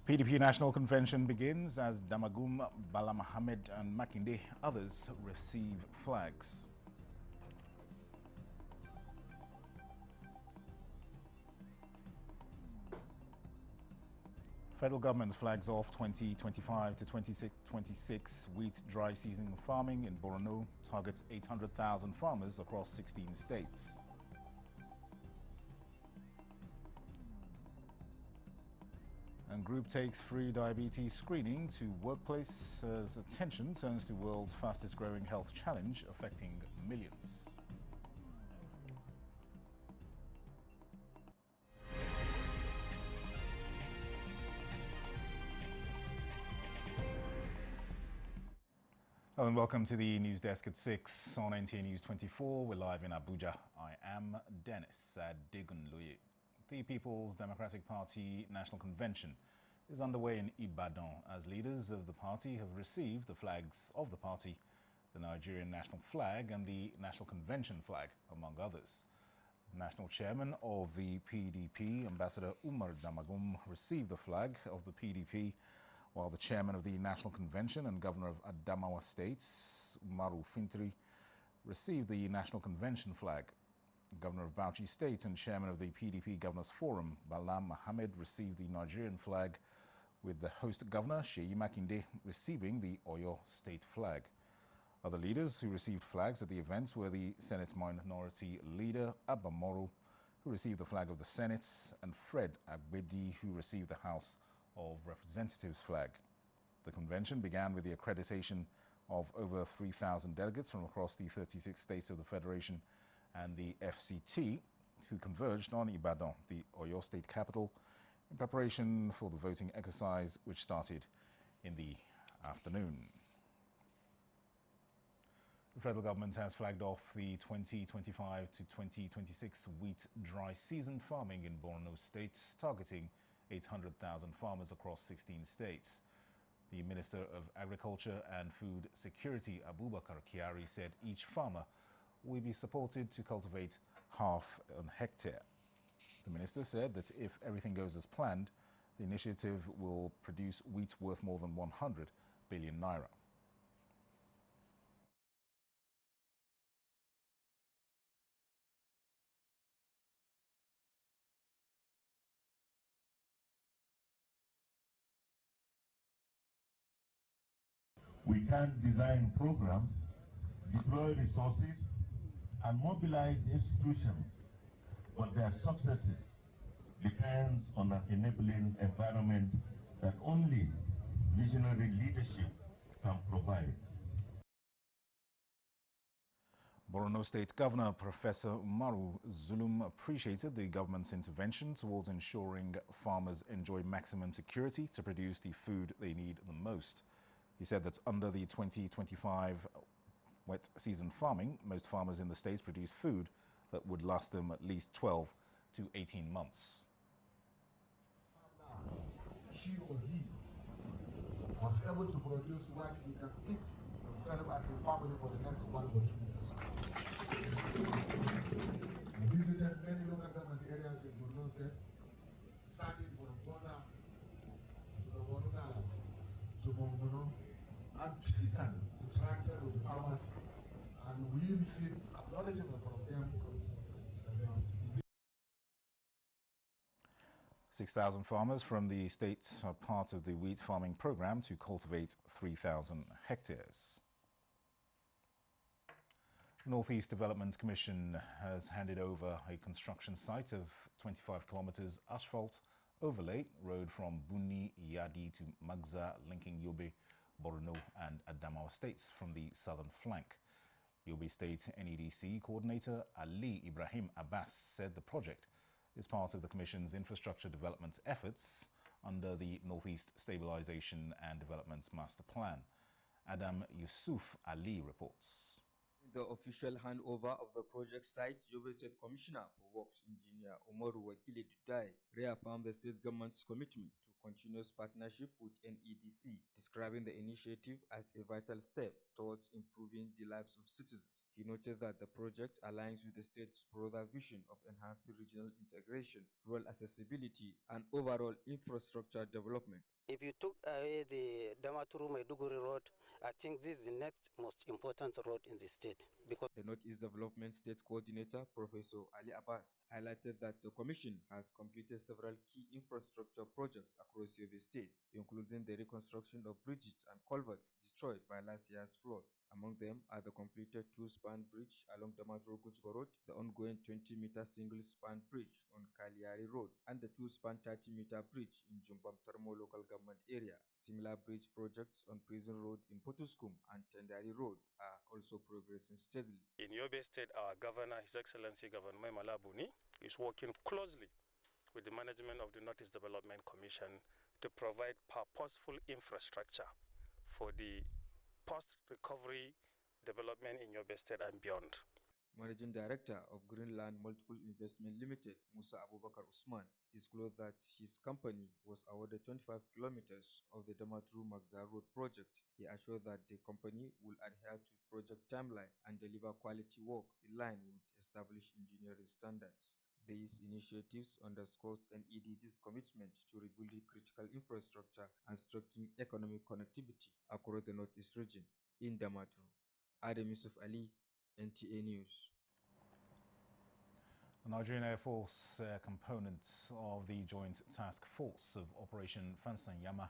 PDP National Convention begins as Damagum, Bala Mohammed and Makinde, others receive flags. Federal government flags off 2025 to 2026 wheat dry season farming in Borno, targets 800,000 farmers across 16 states. And group takes free diabetes screening to workplace as attention turns to world's fastest growing health challenge affecting millions. Hello and welcome to the news desk at 6 on NTA News 24. We're live in Abuja. I am Dennis Adegunloye. The People's Democratic Party National Convention is underway in Ibadan as leaders of the party have received the flags of the party, the Nigerian national flag and the National Convention flag, among others. The national chairman of the PDP, Ambassador Umar Damagum, received the flag of the PDP, while the chairman of the National Convention and governor of Adamawa State, Umaru Fintri, received the National Convention flag. The governor of Bauchi State and chairman of the PDP Governors Forum, Bala Mohammed, received the Nigerian flag, with the host governor, Seyi Makinde, receiving the Oyo State flag. Other leaders who received flags at the events were the Senate Minority Leader, Abba Moro, who received the flag of the Senate, and Fred Agbedi, who received the House of Representatives flag. The convention began with the accreditation of over 3,000 delegates from across the 36 states of the Federation and the FCT, who converged on Ibadan, the Oyo State capital, in preparation for the voting exercise, which started in the afternoon. The federal government has flagged off the 2025 to 2026 wheat dry season farming in Borno State, targeting 800,000 farmers across 16 states. The Minister of Agriculture and Food Security, Abubakar Kyari, said each farmer will be supported to cultivate half an hectare. The minister said that if everything goes as planned, the initiative will produce wheat worth more than 100 billion naira. We can design programs, deploy resources, and mobilize institutions, but their successes depends on an enabling environment that only visionary leadership can provide. Borno State Governor Professor Umaru Zulum appreciated the government's intervention towards ensuring farmers enjoy maximum security to produce the food they need the most. He said that under the 2025 wet season farming, most farmers in the states produce food that would last them at least 12 to 18 months. She or he was able to produce what he can eat himself and his family for the next 1 or 2 years. I visited many local government areas in Borno State, starting from Bona to the Borno to Mongono, and physically interacted with the farmers, and we received acknowledgement from them. 6,000 farmers from the states are part of the wheat farming program to cultivate 3,000 hectares. The Northeast Development Commission has handed over a construction site of 25 kilometers asphalt overlay road from Buni, Yadi to Magza, linking Yobe, Borno and Adamawa states from the southern flank. Yobe State NEDC coordinator Ali Ibrahim Abbas said the project is part of the Commission's infrastructure development efforts under the Northeast Stabilization and Development Master Plan. Adam Yusuf Ali reports. The official handover of the project site, Yobe State Commissioner for Works Engineer Umaru Wakile Dudai reaffirmed the state government's commitment to continuous partnership with NEDC, describing the initiative as a vital step towards improving the lives of citizens. He noted that the project aligns with the state's broader vision of enhancing regional integration, rural accessibility, and overall infrastructure development. If you took away the Damaturu-Maiduguri road, I think this is the next most important road in the state. Because the Northeast Development State Coordinator, Professor Ali Abbas, highlighted that the Commission has completed several key infrastructure projects across Yobe State, including the reconstruction of bridges and culverts destroyed by last year's flood. Among them are the completed two-span bridge along Damaturu-Gujba Road, the ongoing 20-meter single-span bridge on Kaliari Road, and the two-span 30-meter bridge in Jumbam Tarmo local government area. Similar bridge projects on Prison Road in Potuskum and Tendari Road are also progressing steadily. In Yobe State, our governor, His Excellency Governor Maimala Buni, is working closely with the management of the Northeast Development Commission to provide purposeful infrastructure for the post-recovery development in Yobe State and beyond. Managing Director of Greenland Multiple Investment Limited, Musa Abubakar Usman, disclosed that his company was awarded 25 kilometers of the Damaturu-Magza Road project. He assured that the company will adhere to project timeline and deliver quality work in line with established engineering standards. These initiatives underscores NEDC's commitment to rebuilding critical infrastructure and strengthening economic connectivity across the Northeast region. In Damaturu, Adam Yusuf Ali, NTA News. The Nigerian Air Force component of the Joint Task Force of Operation Fansanyama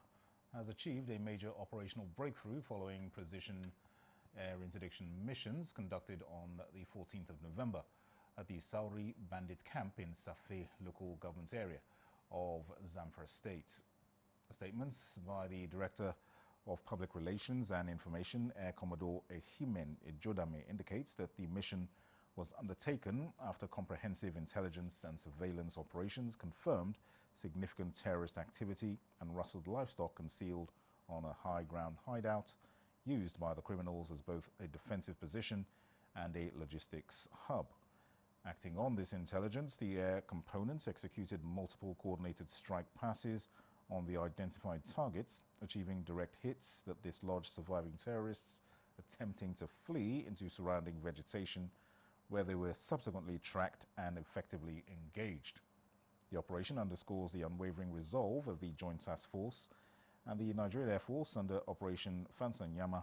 has achieved a major operational breakthrough following precision air interdiction missions conducted on the 14th of November at the Sauri Bandit Camp in Safe local government area of Zamfara State. Statements by the Director of Public Relations and Information, Air Commodore Ehimen Ejodame, indicates that the mission was undertaken after comprehensive intelligence and surveillance operations confirmed significant terrorist activity and rustled livestock concealed on a high ground hideout used by the criminals as both a defensive position and a logistics hub. Acting on this intelligence, the air components executed multiple coordinated strike passes on the identified targets, achieving direct hits that dislodged surviving terrorists attempting to flee into surrounding vegetation, where they were subsequently tracked and effectively engaged. The operation underscores the unwavering resolve of the Joint Task Force and the Nigerian Air Force under Operation Fansanyama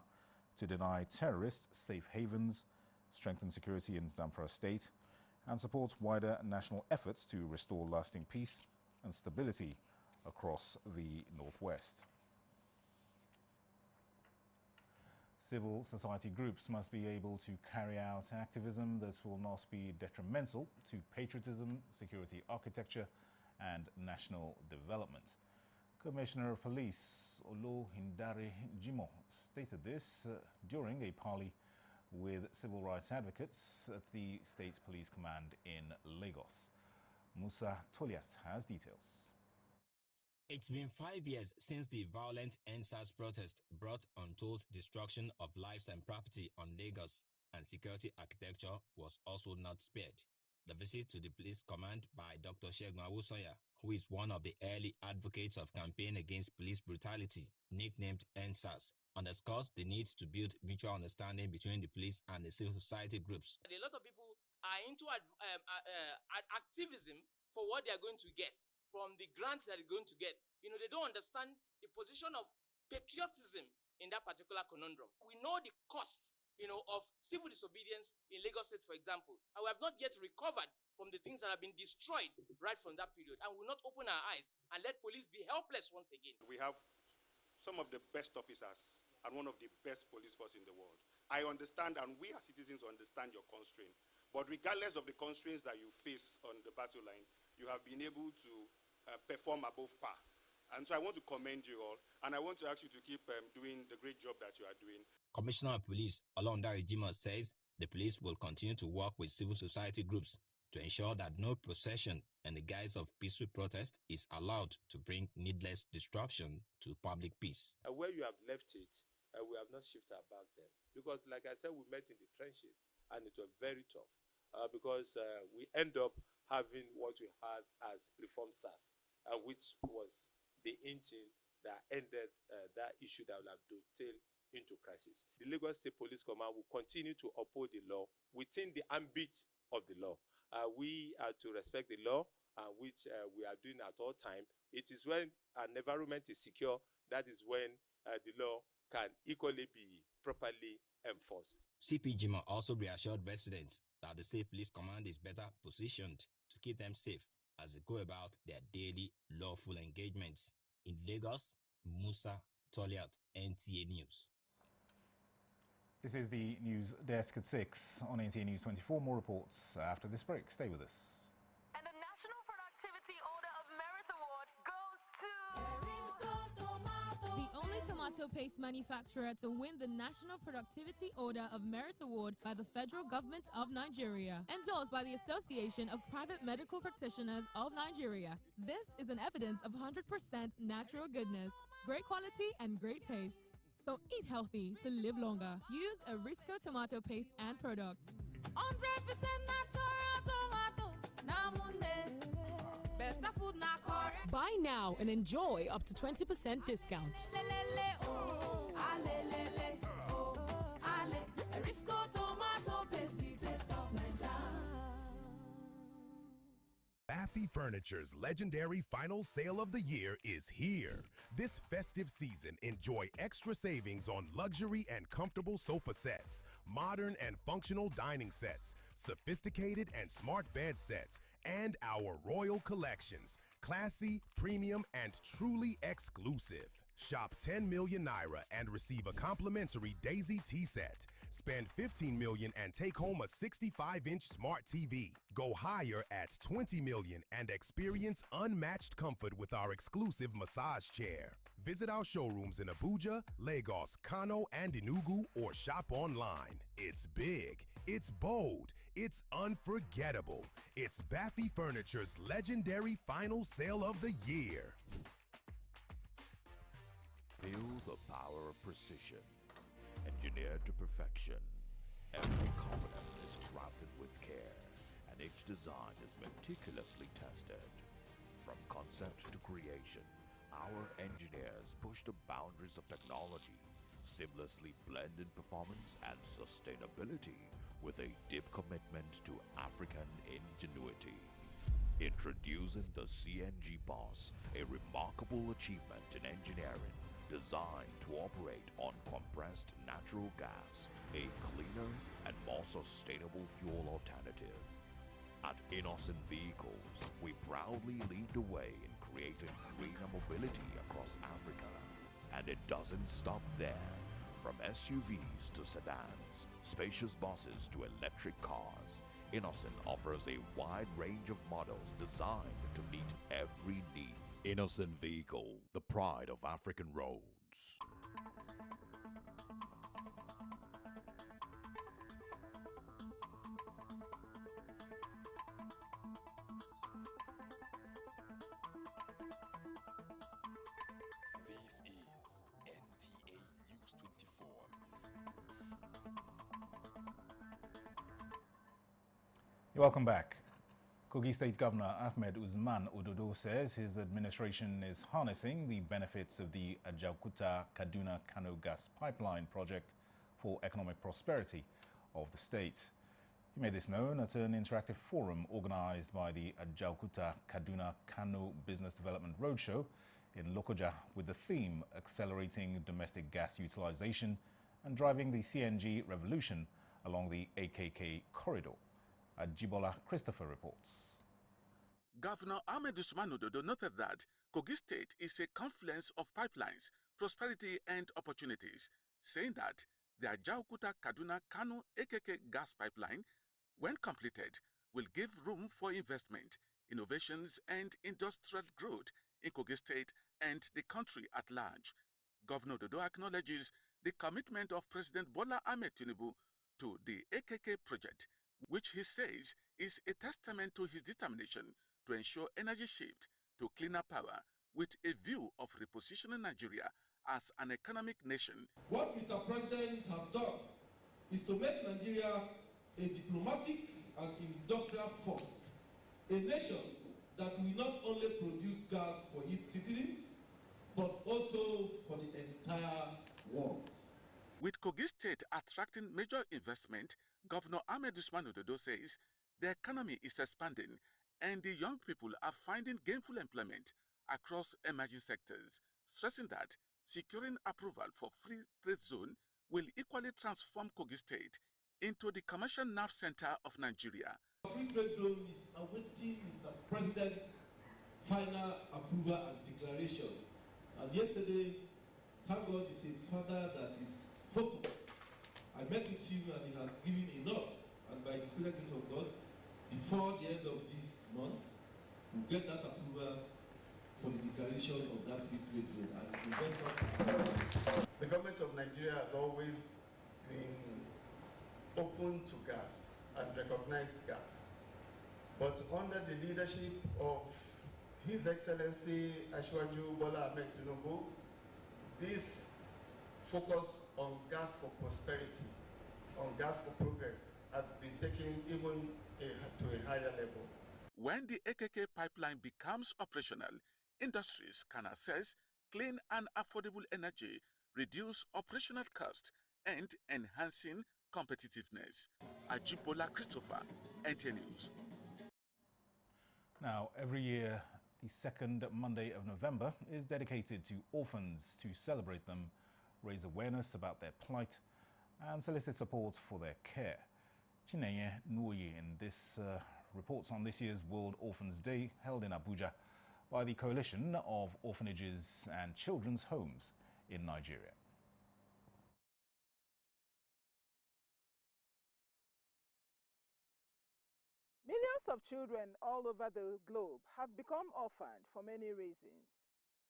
to deny terrorists safe havens, strengthen security in Zamfara State, and support wider national efforts to restore lasting peace and stability across the Northwest. Civil society groups must be able to carry out activism that will not be detrimental to patriotism, security architecture, and national development. Commissioner of Police Olohindare Jimo stated this during a parley with civil rights advocates at the State Police Command in Lagos. Musa Toliat has details. It's been 5 years since the violent NSAS protest brought untold destruction of lives and property on Lagos, and security architecture was also not spared. The visit to the police command by Dr. Segun Awusoya, who is one of the early advocates of campaign against police brutality, nicknamed NSAS, underscores the need to build mutual understanding between the police and the civil society groups. A lot of people are into activism for what they are going to get from the grants that they're going to get. You know, they don't understand the position of patriotism in that particular conundrum. We know the costs, you know, of civil disobedience in Lagos State, for example, and we have not yet recovered from the things that have been destroyed right from that period, and will not open our eyes and let police be helpless once again. We have some of the best officers and one of the best police force in the world. I understand, and we as citizens understand your constraint, but regardless of the constraints that you face on the battle line, you have been able to perform above par. And so I want to commend you all, and I want to ask you to keep doing the great job that you are doing. Commissioner of Police Olondare Jimo says the police will continue to work with civil society groups to ensure that no procession in the guise of peaceful protest is allowed to bring needless disruption to public peace. Where you have left it, we have not shifted our back then. Because like I said, we met in the trenches and it was very tough because we end up having what we had as reform SARS, which was the engine that ended that issue that will have dovetailed into crisis. The Lagos State Police Command will continue to uphold the law within the ambit of the law. We are to respect the law, which we are doing at all time. It is when an environment is secure, that is when the law can equally be properly enforced. CP Jima also reassured residents that the State Police Command is better positioned to keep them safe as they go about their daily lawful engagements. In Lagos, Musa Toliat, NTA News. This is the news desk at 6 on NTA News 24. More reports after this break. Stay with us. And the National Productivity Order of Merit Award goes to the only tomato paste manufacturer to win the National Productivity Order of Merit Award by the federal government of Nigeria, endorsed by the Association of Private Medical Practitioners of Nigeria. This is an evidence of 100% natural goodness, great quality and great taste. So eat healthy to live longer. Use Arisco tomato paste and products. 100% natural tomato. Better food na correct. Buy now and enjoy up to 20% discount. Arisco tomato paste, the taste of Nigeria. Baffy Furniture's legendary final sale of the year is here. This festive season, enjoy extra savings on luxury and comfortable sofa sets, modern and functional dining sets, sophisticated and smart bed sets, and our royal collections, classy, premium, and truly exclusive. Shop 10 million naira and receive a complimentary Daisy tea set. Spend 15 million and take home a 65-inch smart TV. Go higher at 20 million and experience unmatched comfort with our exclusive massage chair. Visit our showrooms in Abuja, Lagos, Kano, and Enugu, or shop online. It's big, it's bold, it's unforgettable. It's Baffy Furniture's legendary final sale of the year. Feel the power of precision, engineered to perfection. Every component is crafted with care, and each design is meticulously tested. From concept to creation, our engineers push the boundaries of technology, seamlessly blending performance and sustainability with a deep commitment to African ingenuity. Introducing the CNG Boss, a remarkable achievement in engineering designed to operate on compressed natural gas, a cleaner and more sustainable fuel alternative. At Innocent Vehicles, we proudly lead the way in creating greener mobility across Africa. And it doesn't stop there. From SUVs to sedans, spacious buses to electric cars, Innocent offers a wide range of models designed to meet every need. Innocent Vehicle, the pride of African roads. This is NTA News 24. Welcome back. Kogi State Governor Ahmed Usman Ododo says his administration is harnessing the benefits of the Ajaokuta-Kaduna-Kano gas pipeline project for economic prosperity of the state. He made this known at an interactive forum organized by the Ajaokuta-Kaduna-Kano Business Development Roadshow in Lokoja with the theme Accelerating Domestic Gas Utilization and Driving the CNG Revolution along the AKK Corridor. Jibola Christopher reports. Governor Ahmed Usman Ododo noted that Kogi State is a confluence of pipelines, prosperity and opportunities, saying that the Ajaokuta-Kaduna-Kano AKK gas pipeline, when completed, will give room for investment, innovations and industrial growth in Kogi State and the country at large. Governor Ododo acknowledges the commitment of President Bola Ahmed Tinubu to the AKK project, which he says is a testament to his determination to ensure energy shift to cleaner power with a view of repositioning Nigeria as an economic nation. What Mr. President has done is to make Nigeria a diplomatic and industrial force, a nation that will not only produce gas for its citizens, but also for the entire world. With Kogi State attracting major investment, Governor Ahmed Usman Ododo says the economy is expanding and the young people are finding gainful employment across emerging sectors, stressing that securing approval for free trade zone will equally transform Kogi State into the commercial nerve center of Nigeria. Free trade zone is awaiting Mr. President's final approval and declaration. And yesterday, thank God, is a father that is focused. I met with him and he has given enough. And by the spirit of God, before the end of this month, we'll get that approval for the declaration of that free trade zone. And the government of Nigeria has always been open to gas and recognized gas. But under the leadership of His Excellency Ashwaju Bola Ahmed Tinubu, this focus on gas for prosperity, on gas for progress, has been taken even to a higher level. When the AKK pipeline becomes operational, industries can access clean and affordable energy, reduce operational costs, and enhancing competitiveness. Ajibola Christopher, NTA News. Now, every year, the second Monday of November is dedicated to orphans to celebrate them, raise awareness about their plight, and solicit support for their care. Chinenye Nwoye in this reports on this year's World Orphans Day held in Abuja by the Coalition of Orphanages and Children's Homes in Nigeria. Millions of children all over the globe have become orphaned for many reasons: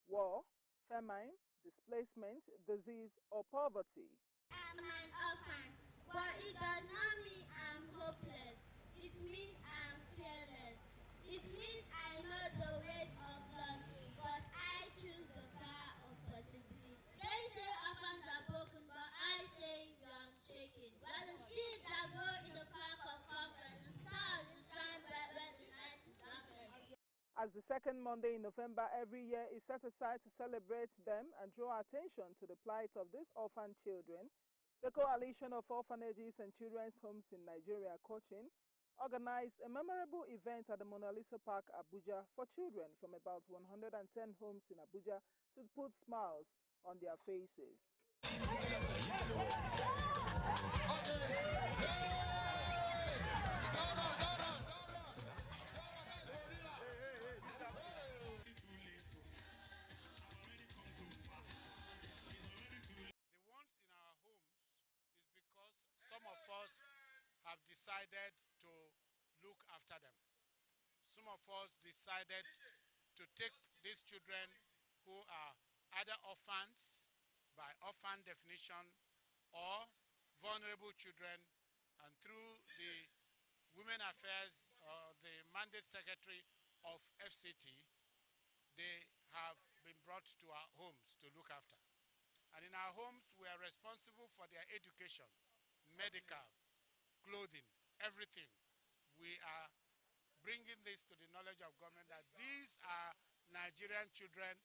war, famine, displacement, disease, or poverty. I'm an orphan, but it does not mean I'm hopeless. It means I'm fearless. It means I know the weight of loss, but I choose the fire of possibility. They say orphans are broken, but I say you are unshaken. By the seeds that grow in the crack of conquest, the stars will shine bright when the night is darkest. As the second Monday in November every year is set aside to celebrate them and draw attention to the plight of these orphan children, the Coalition of Orphanages and Children's Homes in Nigeria, Cochin, organized a memorable event at the Mona Lisa Park, Abuja, for children from about 110 homes in Abuja to put smiles on their faces. Some of us have decided to look after them. Some of us decided to take these children who are either orphans by orphan definition or vulnerable children, and through the Women Affairs or the Mandate Secretary of FCT, they have been brought to our homes to look after. And in our homes, we are responsible for their education, medical, clothing, everything. We are bringing this to the knowledge of government that these are Nigerian children,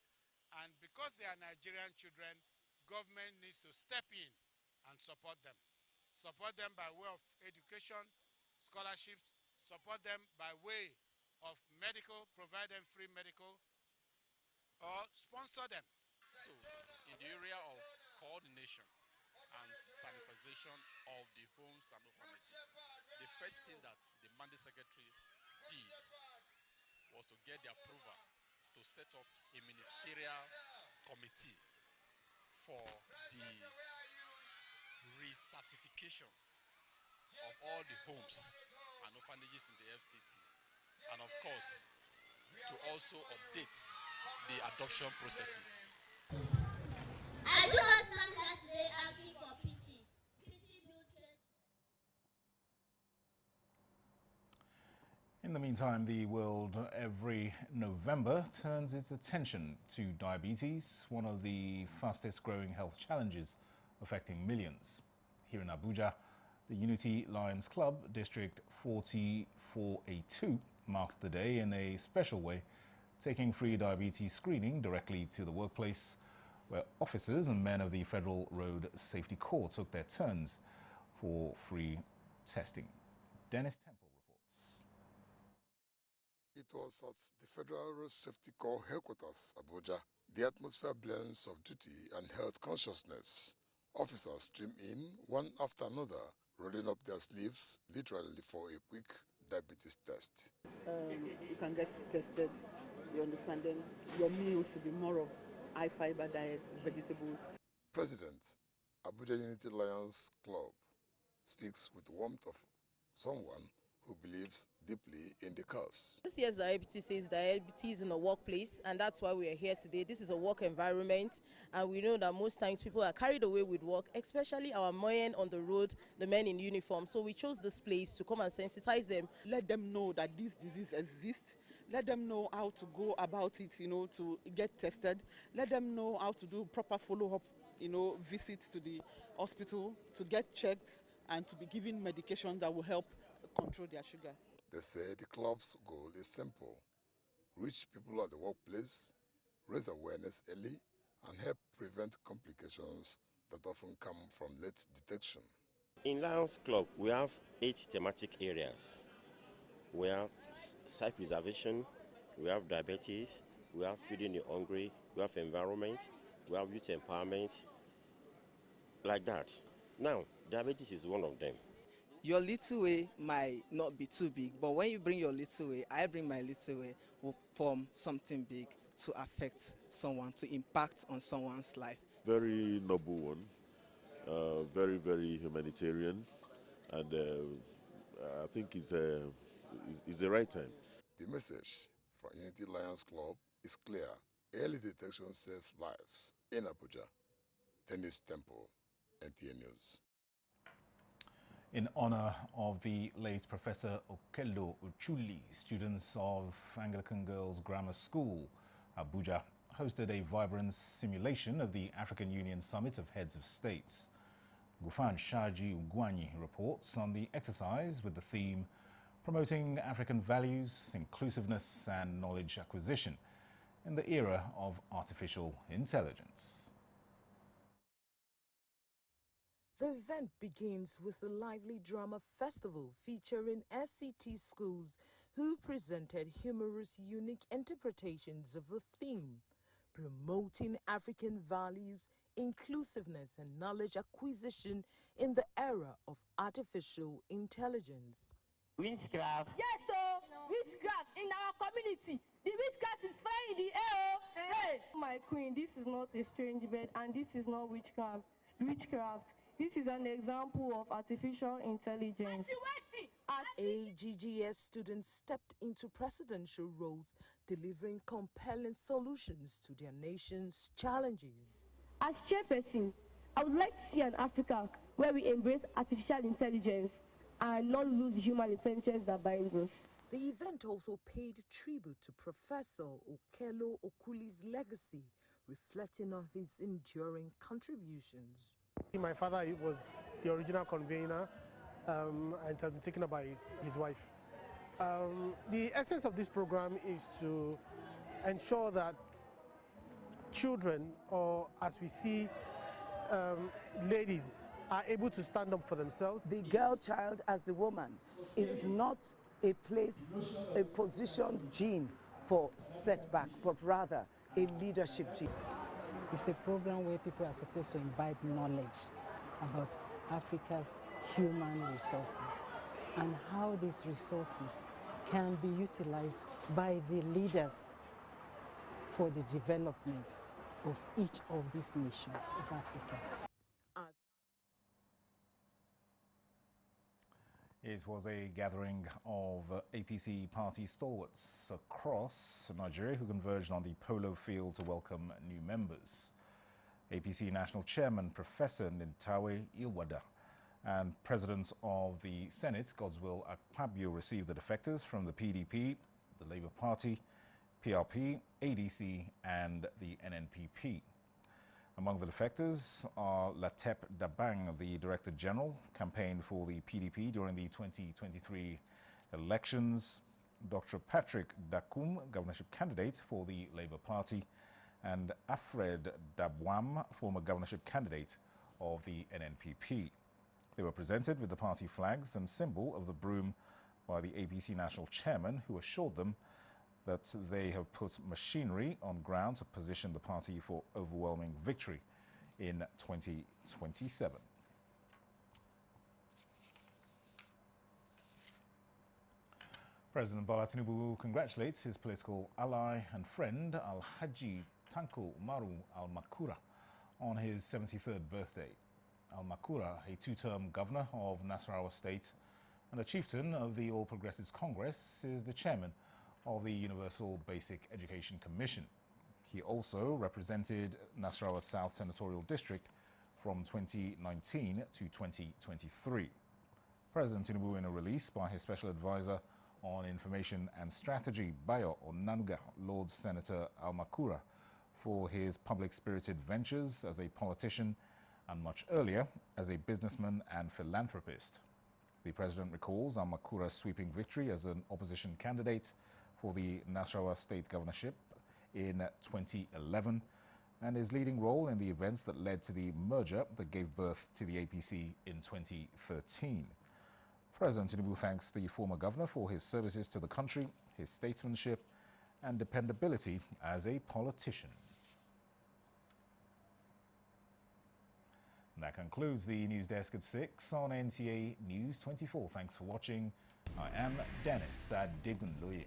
and because they are Nigerian children, government needs to step in and support them. Support them by way of education, scholarships, support them by way of medical, provide them free medical, or sponsor them. So, in the area of coordination and sanitization of the homes and orphanages, the first thing that the Mandate Secretary did was to get the approval to set up a ministerial committee for the recertifications of all the homes and orphanages in the FCT, and of course to also update the adoption processes. I do not stand here today asking for pity. Pity built cage. In the meantime, the world every November turns its attention to diabetes, one of the fastest growing health challenges affecting millions. Here in Abuja, the Unity Lions Club, District 44A2, marked the day in a special way, taking free diabetes screening directly to the workplace, where officers and men of the Federal Road Safety Corps took their turns for free testing. Dennis Temple reports. It was at the Federal Road Safety Corps headquarters, Abuja. The atmosphere blends of duty and health consciousness. Officers stream in, one after another, rolling up their sleeves, literally for a quick diabetes test. You can get tested, you understand, then your meals to be more of high fiber diet, vegetables. President, Abuja Unity Lions Club, speaks with warmth of someone who believes deeply in the cause. This year's diabetes says diabetes in a workplace, and that's why we are here today. This is a work environment, and we know that most times people are carried away with work, especially our men on the road, the men in uniform. So we chose this place to come and sensitize them. Let them know that this disease exists. Let them know how to go about it, to get tested. Let them know how to do proper follow-up, visits to the hospital, to get checked, and to be given medication that will help control their sugar. They say the club's goal is simple: reach people at the workplace, raise awareness early, and help prevent complications that often come from late detection. In Lions Club, we have 8 thematic areas. We have site preservation, we have diabetes, we have feeding the hungry, we have environment, we have youth empowerment, like that. Now, diabetes is one of them. Your little way might not be too big, but when you bring your little way, I bring my little way, will form something big to affect someone, to impact on someone's life. Very noble one, very, very humanitarian, and I think it's the right time. The message from Unity Lions Club is clear: early detection saves lives. In Abuja, Dennis Temple, NTA News. In honor of the late Professor Okello Uchuli, students of Anglican Girls Grammar School, Abuja, hosted a vibrant simulation of the African Union Summit of Heads of States. Gufan Shaji Ugwanyi reports on the exercise with the theme Promoting African Values, Inclusiveness and Knowledge Acquisition in the Era of Artificial Intelligence. The event begins with a lively drama festival featuring FCT schools who presented humorous, unique interpretations of the theme, promoting African values, inclusiveness and knowledge acquisition in the era of artificial intelligence. Witchcraft? Yes, so witchcraft in our community. The witchcraft is flying in the air. Hey, my queen, this is not a strange bed, and this is not witchcraft. Witchcraft. This is an example of artificial intelligence. AGGS students stepped into presidential roles, delivering compelling solutions to their nation's challenges. As chairperson, I would like to see an Africa where we embrace artificial intelligence and not lose human intelligence that binds us. The event also paid tribute to Professor Okello Okuli's legacy, reflecting on his enduring contributions. My father was the original convener, and it has been taken up by his wife. The essence of this program is to ensure that children, or as we see, ladies, are able to stand up for themselves. The girl child as the woman is not a place, a positioned gene for setback, but rather a leadership gene. It's a program where people are supposed to imbibe knowledge about Africa's human resources and how these resources can be utilized by the leaders for the development of each of these nations of Africa. It was a gathering of APC party stalwarts across Nigeria who converged on the polo field to welcome new members. APC National Chairman Professor Nintawe Iwada And President of the Senate, Godswill Akpabio, received the defectors from the PDP, the Labour Party, PRP, ADC, and the NNPP. Among the defectors are Latep Dabang, the Director General, campaigned for the PDP during the 2023 elections, Dr. Patrick Dakum, governorship candidate for the Labour Party, and Alfred Dabwam, former governorship candidate of the NNPP. They were presented with the party flags and symbol of the broom by the APC national chairman, who assured them that they have put machinery on ground to position the party for overwhelming victory in 2027. President Bola Tinubu congratulates his political ally and friend Alhaji Tanko Maru Al-Makura on his 73rd birthday. Al-Makura, a two-term governor of Nasarawa State and a chieftain of the All Progressives Congress, is the chairman of the Universal Basic Education Commission. He also represented Nasarawa South Senatorial District from 2019 to 2023. President Tinubu, in a release by his special advisor on Information and Strategy, Bayo Onanuga, lauds Senator Al-Makura for his public-spirited ventures as a politician and much earlier as a businessman and philanthropist. The president recalls Al-Makura's sweeping victory as an opposition candidate for the Nasarawa state governorship in 2011 and his leading role in the events that led to the merger that gave birth to the APC in 2013. President Tinubu thanks the former governor for his services to the country, his statesmanship, and dependability as a politician. And that concludes the news desk at 6 on NTA News 24. Thanks for watching. I am Dennis Adigunloye.